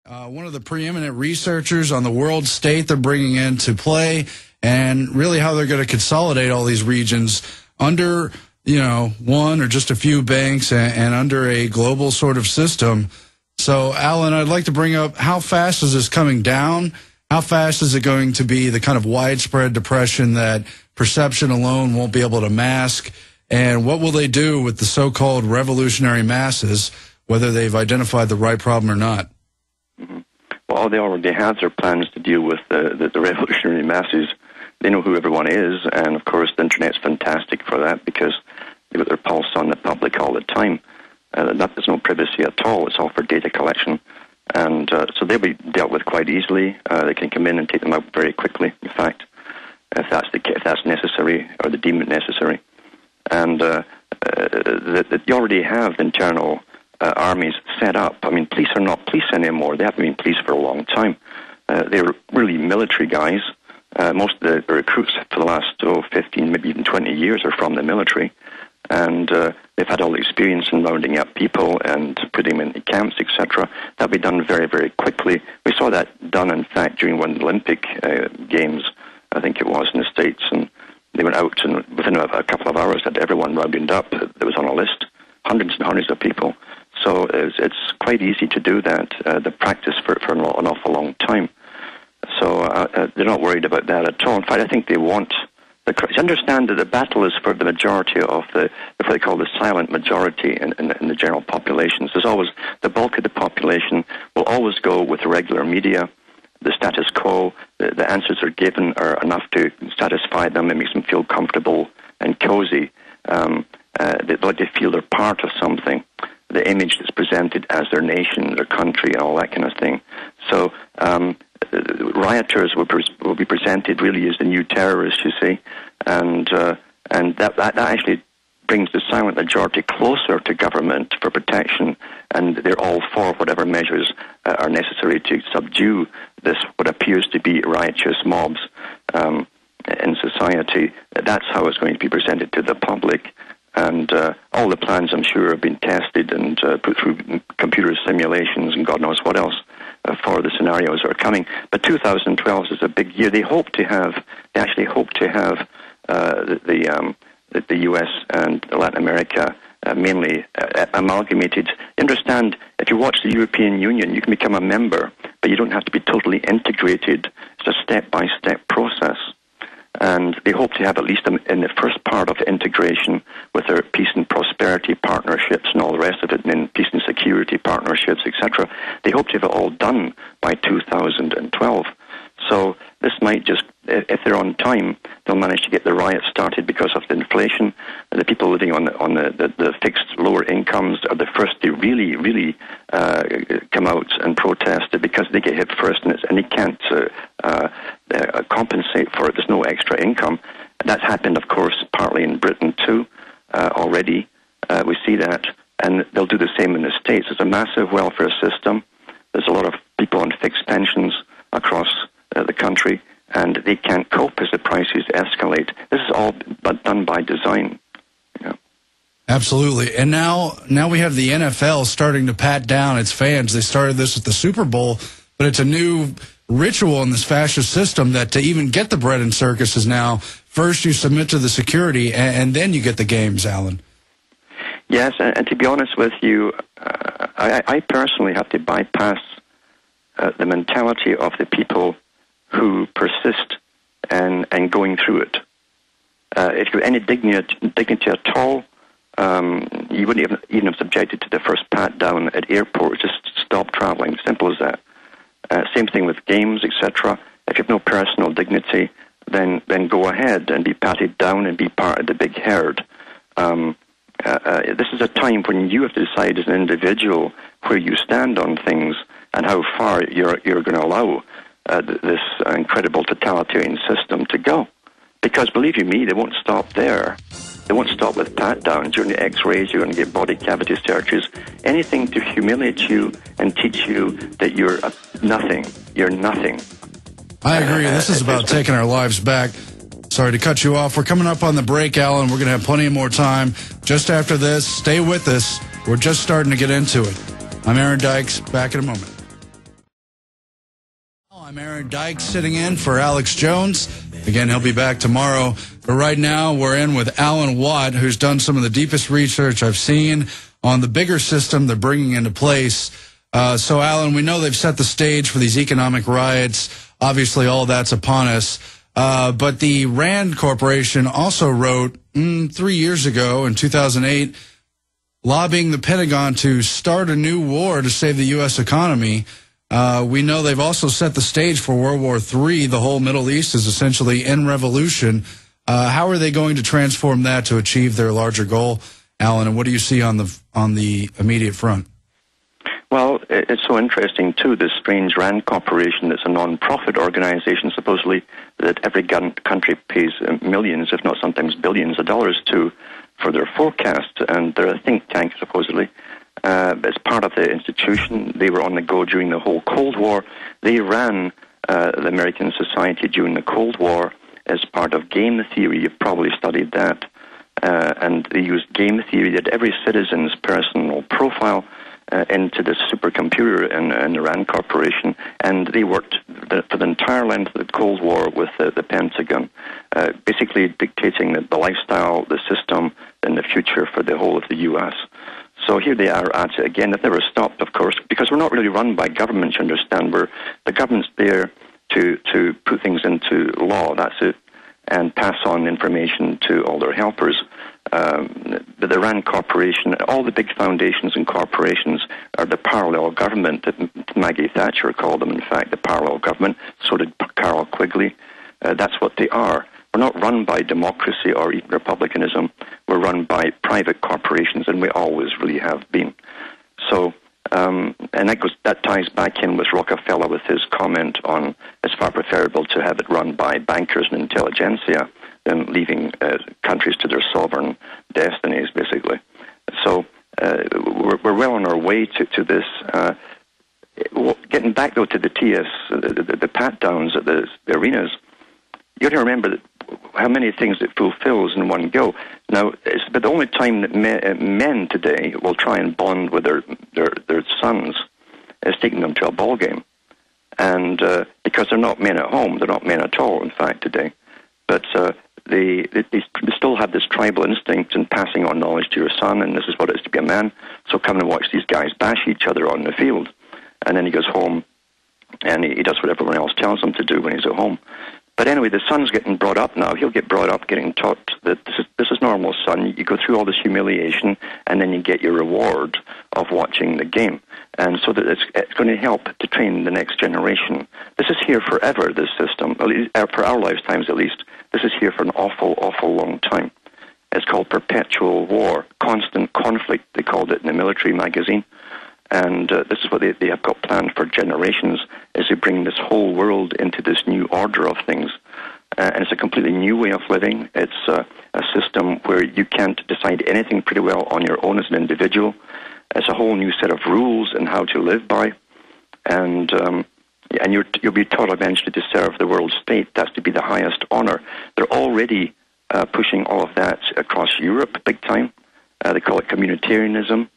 One of the preeminent researchers on the world state they're bringing into play, and really how they're going to consolidate all these regions under, one or just a few banks and under a global sort of system. So, Alan, I'd like to bring up, how fast is this coming down? How fast is it going to be the kind of widespread depression that perception alone won't be able to mask? And what will they do with the so-called revolutionary masses, whether they've identified the right problem or not? Well, they already have their plans to deal with the revolutionary masses. They know who everyone is, and of course the Internet's fantastic for that because they've got their pulse on the public all the time. There's no privacy at all. It's all for data collection. And so they'll be dealt with quite easily. They can come in and take them out very quickly, in fact, if that's necessary or they deem it necessary. And they already have internal armies set up. I mean, police are not police anymore. They haven't been police for a long time. They're really military guys. Most of the recruits for the last 15, maybe even 20 years are from the military. And they've had all the experience in rounding up people and putting them in camps, etc. That'll be done very, very quickly. We saw that done, in fact, during one of the Olympic Games, I think it was, in the States. And they went out, and within a couple of hours had everyone rounded up that was on a list, hundreds and hundreds of people. So it's quite easy to do that, the practice for an awful long time. So they're not worried about that at all. In fact, I think they want to understand that the battle is for the majority of what they call the silent majority in the general populations. There's always, the bulk of the population will always go with the regular media, the status quo. The answers are given are enough to satisfy them. It makes them feel comfortable and cozy. They like to feel they're part of something. The image that's presented as their nation, their country, and all that kind of thing. So rioters will be presented really as the new terrorists, you see, and that actually brings the silent majority closer to government for protection, and they're all for whatever measures are necessary to subdue this, what appears to be riotous mobs in society. That's how it's going to be presented to the public. And all the plans, I'm sure, have been tested and put through computer simulations and God knows what else for the scenarios that are coming. But 2012 is a big year. They actually hope to have the U.S. and Latin America mainly amalgamated. Understand, if you watch the European Union, you can become a member, but you don't have to be totally integrated. It's a step-by-step process. And they hope to have, at least in the first part of integration, with their peace and prosperity partnerships and all the rest of it, and then peace and security partnerships, etc. They hope to have it all done by 2012. So this might just, if they're on time, they'll manage to get the riots started because of the inflation. The people living on the fixed lower incomes are the first to really come out and protest it because they get hit first, and they can't compensate for it. There's no extra income. That's happened, of course, partly in Britain too already. We see that, and they'll do the same in the States. There's a massive welfare system. There's a lot of people on fixed pensions across the country, and they can't cope as the prices escalate. This is all done by design. Absolutely. And now we have the NFL starting to pat down its fans. They started this with the Super Bowl, but it's a new ritual in this fascist system that to even get the bread and circuses now, first you submit to the security and then you get the games, Alan. Yes, and to be honest with you, I personally have to bypass the mentality of the people who persist and going through it. If you have any dignity at all, you wouldn't even have subjected to the first pat down at airports. Just stop traveling. Simple as that. Same thing with games, etc. If you have no personal dignity, then go ahead and be patted down and be part of the big herd. This is a time when you have to decide as an individual where you stand on things and how far you're going to allow this incredible totalitarian system to go. Because believe you me, they won't stop there. They won't stop with pat-downs. During the X-rays, you're going to get body cavity searches. Anything to humiliate you and teach you that you're nothing. You're nothing. I agree. This is about taking our lives back. Sorry to cut you off. We're coming up on the break, Alan. We're going to have plenty more time. Just after this, stay with us. We're just starting to get into it. I'm Aaron Dykes. Back in a moment. I'm Aaron Dykes sitting in for Alex Jones. Again, he'll be back tomorrow. But right now, we're in with Alan Watt, who's done some of the deepest research I've seen on the bigger system they're bringing into place. So, Alan, we know they've set the stage for these economic riots. Obviously, all that's upon us. But the RAND Corporation also wrote 3 years ago, in 2008, lobbying the Pentagon to start a new war to save the U.S. economy. We know they've also set the stage for World War III. The whole Middle East is essentially in revolution. How are they going to transform that to achieve their larger goal, Alan? And what do you see on the immediate front? Well, it's so interesting, too, this strange RAND Corporation that's a non-profit organization, supposedly, that every country pays millions, if not sometimes billions of dollars to for their forecasts, and they're a think tank, supposedly. As part of the institution, they were on the go during the whole Cold War. They ran the American society during the Cold War as part of game theory. You've probably studied that. And they used game theory, that every citizen's personal profile into this supercomputer in the RAND Corporation, and they worked for the entire length of the Cold War with the Pentagon, basically dictating the lifestyle, the system, and the future for the whole of the U.S. So here they are at it again. They've never stopped, of course, because we're not really run by government, you understand. The government's there to put things into law, that's it, and pass on information to all their helpers. But the RAND Corporation, all the big foundations and corporations are the parallel government that Maggie Thatcher called them, in fact, the parallel government. So did Carol Quigley. That's what they are. We're not run by democracy or even republicanism. We're run by private corporations, and we always really have been. So, and that ties back in with Rockefeller with his comment on it's far preferable to have it run by bankers and intelligentsia than leaving countries to their sovereign destinies, basically. So we're well on our way to this. Getting back, though, to the the pat-downs at the arenas, you got to remember that how many things it fulfills in one go. Now, it's the only time that men today will try and bond with their sons is taking them to a ball game. And because they're not men at home, they're not men at all, in fact, today. But they still have this tribal instinct in passing on knowledge to your son, and this is what it is to be a man. So come and watch these guys bash each other on the field. And then he goes home, and he does what everyone else tells him to do when he's at home. But anyway, the son's getting brought up now. He'll get brought up getting taught that this is normal, son. You go through all this humiliation, and then you get your reward of watching the game. And so that it's going to help to train the next generation. This is here forever, this system, for our lifetimes at least. This is here for an awful, awful long time. It's called perpetual war, constant conflict, they called it in the military magazine. And this is what they have got planned for generations, is to bring this whole world into this new order of things. And it's a completely new way of living. It's a system where you can't decide anything pretty well on your own as an individual. It's a whole new set of rules and how to live by. And you'll be taught eventually to serve the world state. That's to be the highest honor. They're already pushing all of that across Europe big time. They call it communitarianism,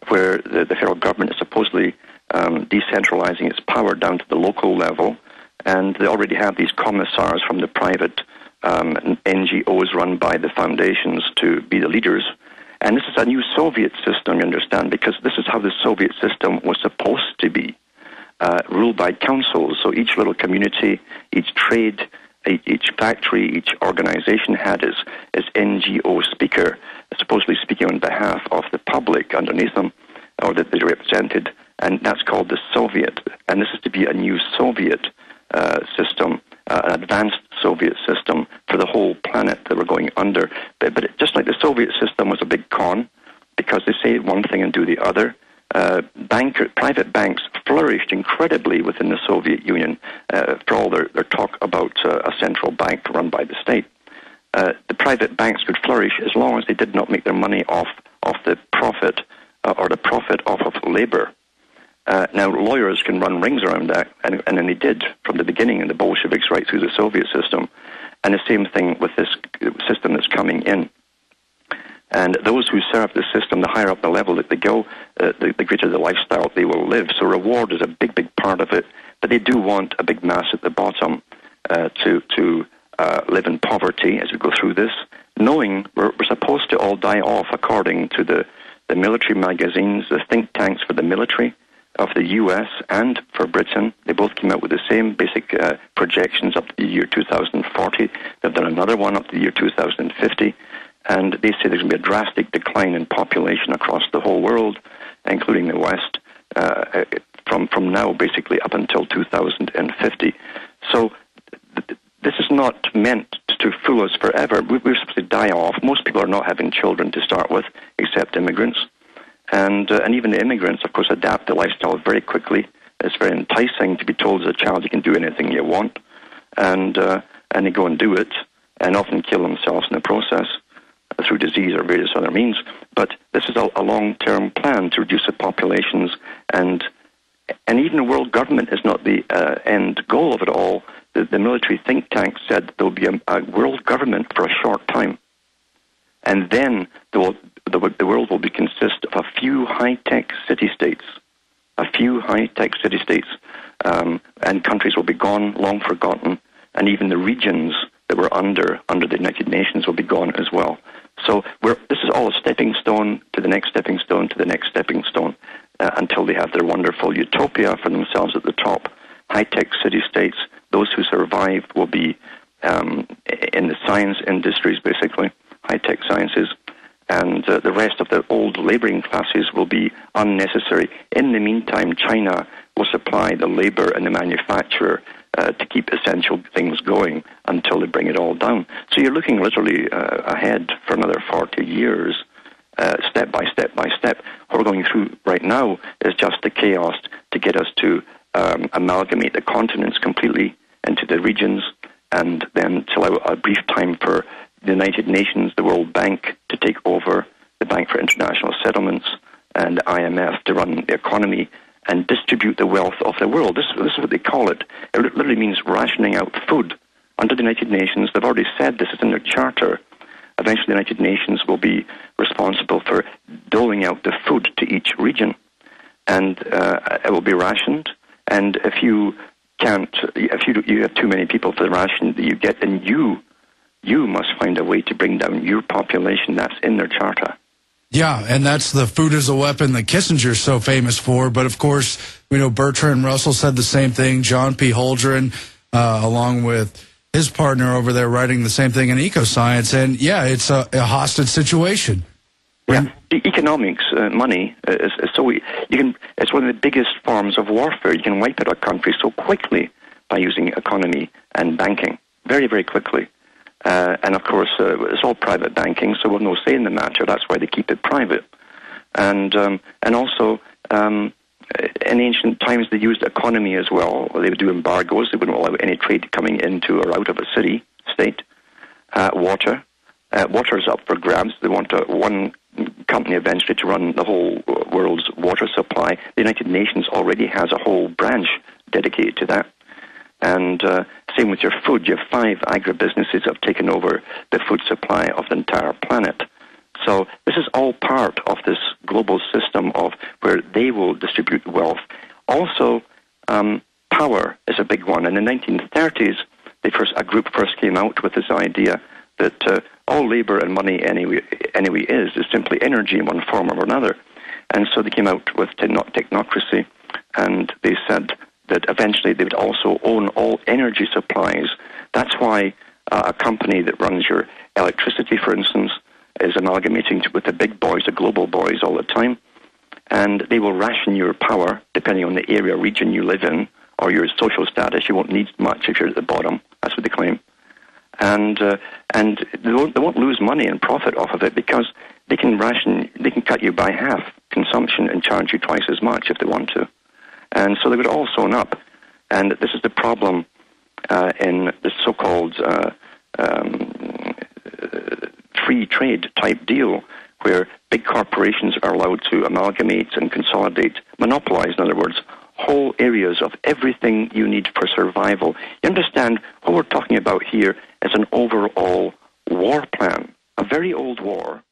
where the federal government is supposedly decentralizing its power down to the local level, and they already have these commissars from the private NGOs run by the foundations to be the leaders. And this is a new Soviet system, you understand, because this is how the Soviet system was supposed to be, ruled by councils. So each little community, each trade, each factory, each organization had its NGO speaker, supposedly speaking on behalf of the public underneath them, or that they represented, and that's called the Soviet. And this is to be a new Soviet system, an advanced Soviet system for the whole planet that we're going under. But just like the Soviet system was a big con, because they say one thing and do the other, private banks flourished incredibly within the Soviet Union for all their talk about a central bank run by the state. The private banks could flourish as long as they did not make their money off the profit or the profit off of labor. Now, lawyers can run rings around that, and then they did from the beginning in the Bolsheviks right through the Soviet system. And the same thing with this system that's coming in. And those who serve the system, the higher up the level that they go, the greater the lifestyle they will live. So reward is a big, big part of it. but they do want a big mass at the bottom to live in poverty as we go through this, knowing we're supposed to all die off according to the military magazines, the think tanks for the military of the US and for Britain. They both came out with the same basic projections up to the year 2040. They've done another one up to the year 2050, and they say there's going to be a drastic decline in population across the whole world, including the West, from now basically up until 2050. So this is not meant to fool us forever. We're supposed to die off. Most people are not having children to start with, except immigrants. And even the immigrants, of course, adapt the lifestyle very quickly. It's very enticing to be told as a child you can do anything you want. And they go and do it, and often kill themselves in the process through disease or various other means. But this is a long-term plan to reduce the populations, and even the world government is not the end goal of it all. The military think tank said there will be a world government for a short time, and then the world will consist of a few high-tech city-states, and countries will be gone, long forgotten, and even the regions that were under the United Nations will be gone as well. So this is all a stepping stone to the next stepping stone to the next stepping stone until they have their wonderful utopia for themselves at the top. High-tech city-states, those who survive will be in the science industries, basically, high-tech sciences, and the rest of the old laboring classes will be unnecessary. In the meantime, China will supply the labor and the manufacturer to keep essential things going until they bring it all down. So you're looking literally ahead for another 40 years, step by step by step. What we're going through right now is just the chaos to get us to amalgamate the continents completely into the regions, and then to allow a brief time for the United Nations, the World Bank, to take over, the Bank for International Settlements, and the IMF to run the economy and distribute the wealth of the world. This is what they call it. It literally means rationing out food. Under the United Nations, they've already said this is in their charter. Eventually, the United Nations will be responsible for doling out the food to each region, and it will be rationed. And if you have too many people for the ration that you get, then you must find a way to bring down your population. That's in their charter. Yeah, and that's the food as a weapon that Kissinger's so famous for. But, of course, we know Bertrand Russell said the same thing. John P. Holdren, along with his partner over there, writing the same thing in Ecoscience. And, yeah, it's a hostage situation. Yeah, economics, money, it's one of the biggest forms of warfare. You can wipe out a country so quickly by using economy and banking, very, very quickly. And, of course, it's all private banking, so we've no say in the matter. That's why they keep it private. And also, in ancient times, they used economy as well. They would do embargoes. They wouldn't allow any trade coming into or out of a state. Water. Water is up for grabs. They want one company eventually to run the whole world's water supply. The United Nations already has a whole branch dedicated to that. And same with your food. You have 5 agribusinesses that have taken over the food supply of the entire planet. So this is all part of this global system of where they will distribute wealth. Also, power is a big one. In the 1930s, a group first came out with this idea that all labor and money anyway is simply energy in one form or another. And so they came out with technocracy, and they said that eventually they would also own all energy supplies. That's why a company that runs your electricity, for instance, is amalgamating with the big boys, the global boys, all the time. And they will ration your power depending on the area, region you live in, or your social status. You won't need much if you're at the bottom. That's what they claim. And they won't lose money and profit off of it because they can cut you by half consumption and charge you twice as much if they want to. And so they would all sewn up. And this is the problem in the so-called free trade type deal, where big corporations are allowed to amalgamate and consolidate, monopolize, in other words, whole areas of everything you need for survival. You understand, what we're talking about here is an overall war plan, a very old war.